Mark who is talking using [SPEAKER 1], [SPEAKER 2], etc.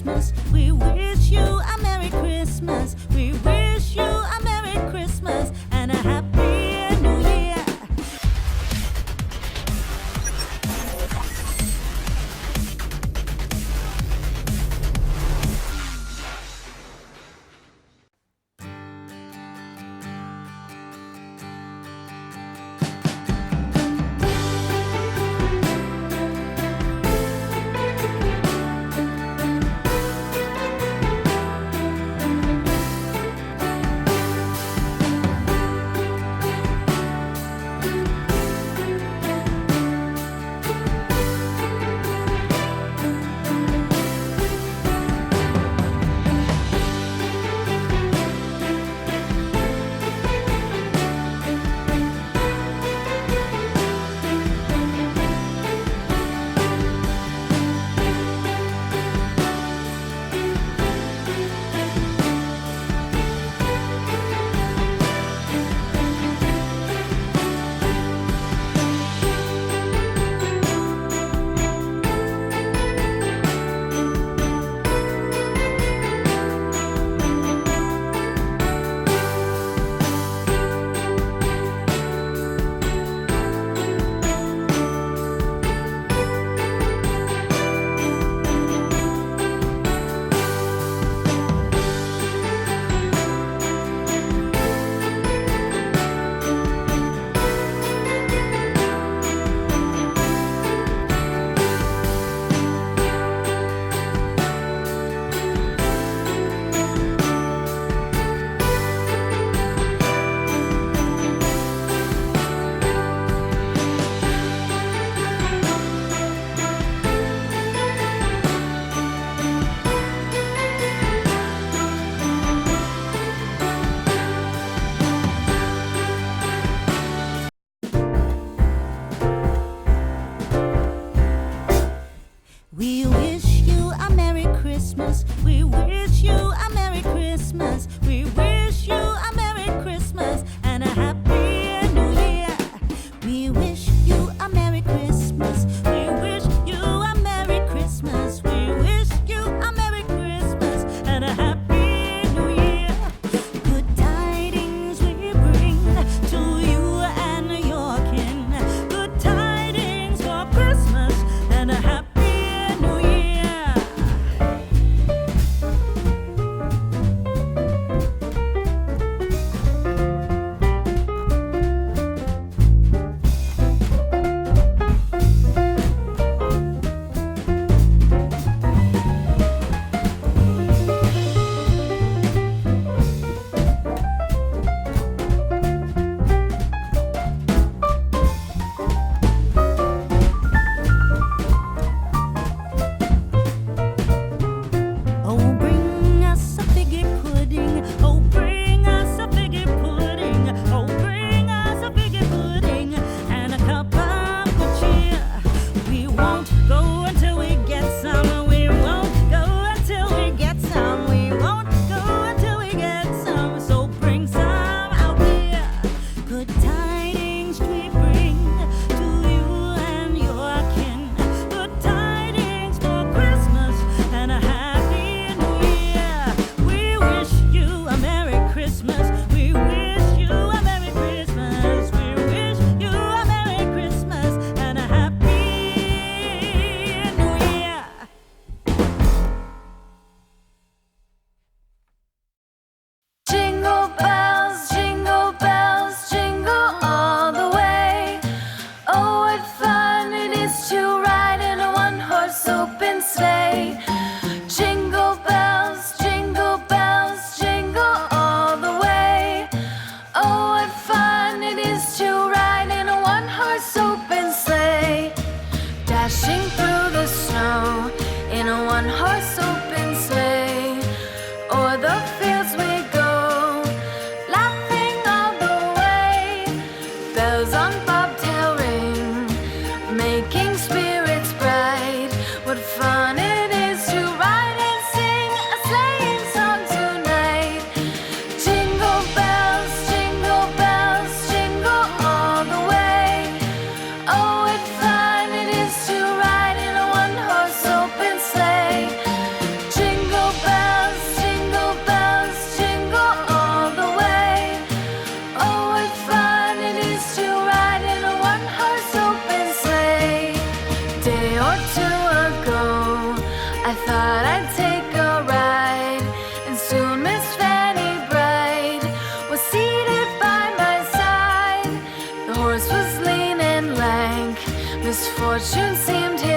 [SPEAKER 1] Christmas. We wish you a Merry Christmas. We wish you a Merry Christmas and a Happy New Year. We wish you a Merry Christmas. We wish you a Merry Christmas. We wish you a Merry Christmas and a Happy New Year. We wish you a Merry Christmas. We wish you a Merry Christmas. We wish you a Merry Christmas and a Happy New Year. Good tidings we bring to you and your kin. Good tidings for Christmas and a Happy
[SPEAKER 2] Jingle horse was lean and lank. Misfortune seemed his